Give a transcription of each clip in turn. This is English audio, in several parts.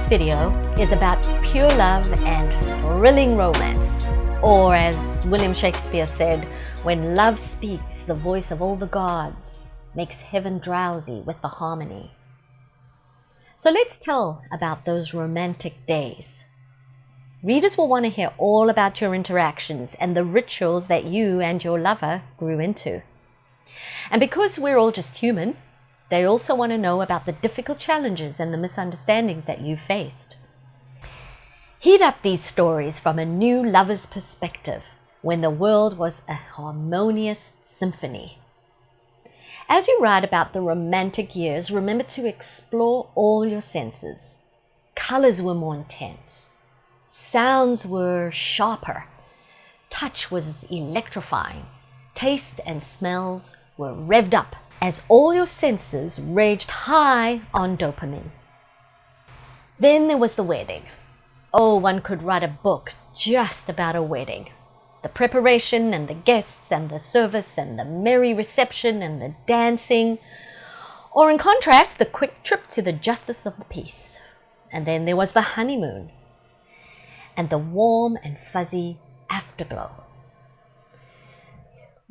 video is about pure love and thrilling romance. Or as William Shakespeare said, when love speaks, the voice of all the gods makes heaven drowsy with the harmony. So let's tell about those romantic days. Readers will want to hear all about your interactions and the rituals that you and your lover grew into. And because we're all just human, they also want to know about the difficult challenges and the misunderstandings that you faced. Heat up these stories from a new lover's perspective when the world was a harmonious symphony. As you write about the romantic years, remember to explore all your senses. Colors were more intense. Sounds were sharper. Touch was electrifying. Taste and smells were revved up as all your senses raged high on dopamine. Then there was the wedding. Oh, one could write a book just about a wedding. The preparation and the guests and the service and the merry reception and the dancing. Or in contrast, the quick trip to the justice of the peace. And then there was the honeymoon and the warm and fuzzy afterglow.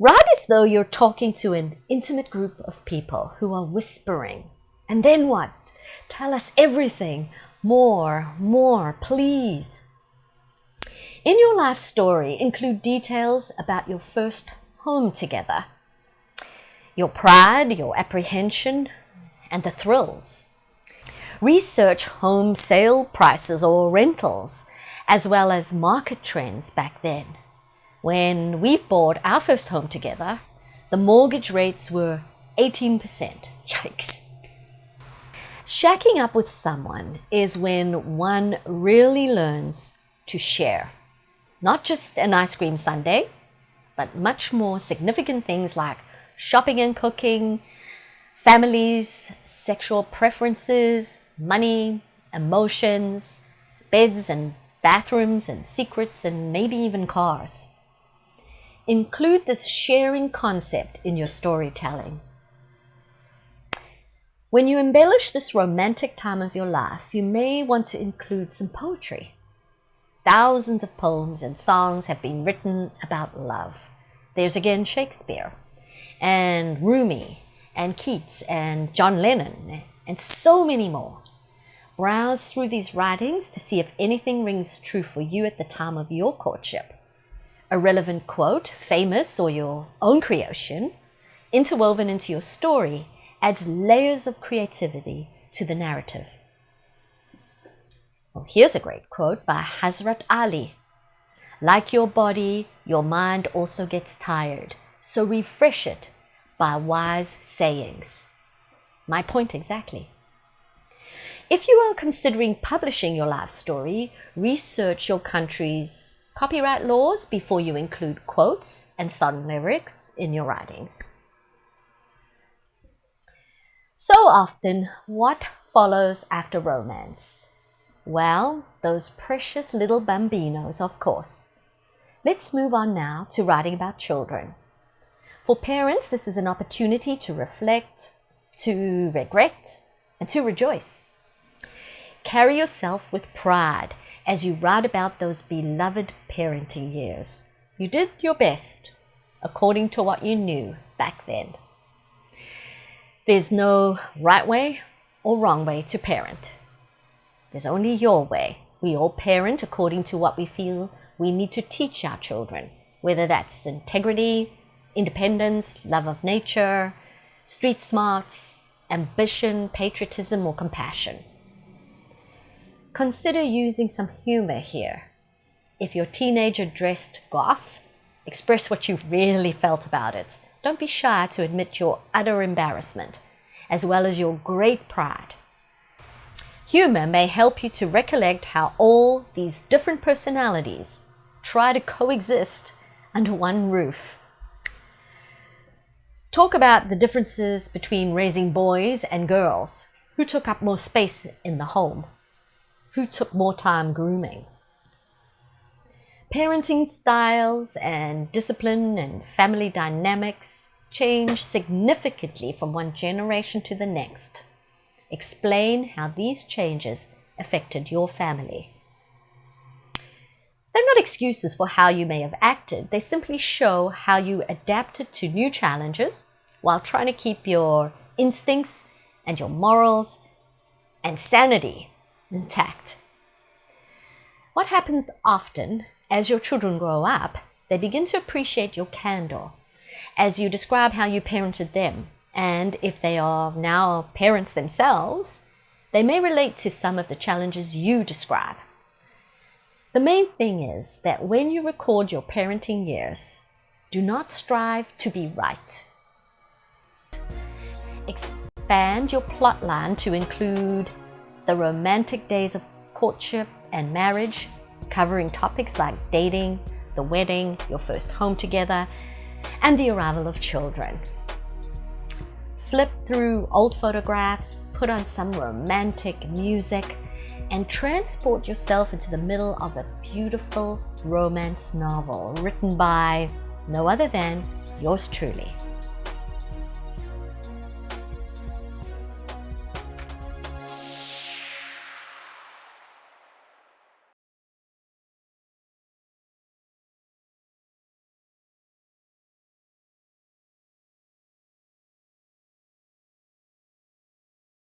Write as though you're talking to an intimate group of people who are whispering. And then what? Tell us everything. More, please. In your life story, include details about your first home together. Your pride, your apprehension, and the thrills. Research home sale prices or rentals, as well as market trends back then. When we bought our first home together, the mortgage rates were 18%. Yikes. Shacking up with someone is when one really learns to share. Not just an ice cream sundae, but much more significant things like shopping and cooking, families, sexual preferences, money, emotions, beds and bathrooms and secrets, and maybe even cars. Include this sharing concept in your storytelling. When you embellish this romantic time of your life, you may want to include some poetry. Thousands of poems and songs have been written about love. There's again Shakespeare, and Rumi, and Keats, and John Lennon, and so many more. Browse through these writings to see if anything rings true for you at the time of your courtship. A relevant quote, famous or your own creation, interwoven into your story, adds layers of creativity to the narrative. Well, here's a great quote by Hazrat Ali. Like your body, your mind also gets tired, so refresh it by wise sayings. My point exactly. If you are considering publishing your life story, research your country's copyright laws before you include quotes and song lyrics in your writings. So often, what follows after romance? Well, those precious little bambinos, of course. Let's move on now to writing about children. For parents, this is an opportunity to reflect, to regret, and to rejoice. Carry yourself with pride as you write about those beloved parenting years. You did your best according to what you knew back then. There's no right way or wrong way to parent. There's only your way. We all parent according to what we feel we need to teach our children, whether that's integrity, independence, love of nature, street smarts, ambition, patriotism, or compassion. Consider using some humor here. If your teenager dressed goth, express what you really felt about it. Don't be shy to admit your utter embarrassment, as well as your great pride. Humor may help you to recollect how all these different personalities try to coexist under one roof. Talk about the differences between raising boys and girls. Who took up more space in the home? Who took more time grooming? Parenting styles and discipline and family dynamics change significantly from one generation to the next. Explain how these changes affected your family. They're not excuses for how you may have acted. They simply show how you adapted to new challenges while trying to keep your instincts and your morals and sanity intact. What happens often as your children grow up, they begin to appreciate your candor as you describe how you parented them. And if they are now parents themselves, they may relate to some of the challenges you describe. The main thing is that when you record your parenting years, do not strive to be right. Expand your plotline to include the romantic days of courtship and marriage, covering topics like dating, the wedding, your first home together, and the arrival of children. Flip through old photographs, put on some romantic music, and transport yourself into the middle of a beautiful romance novel written by no other than yours truly.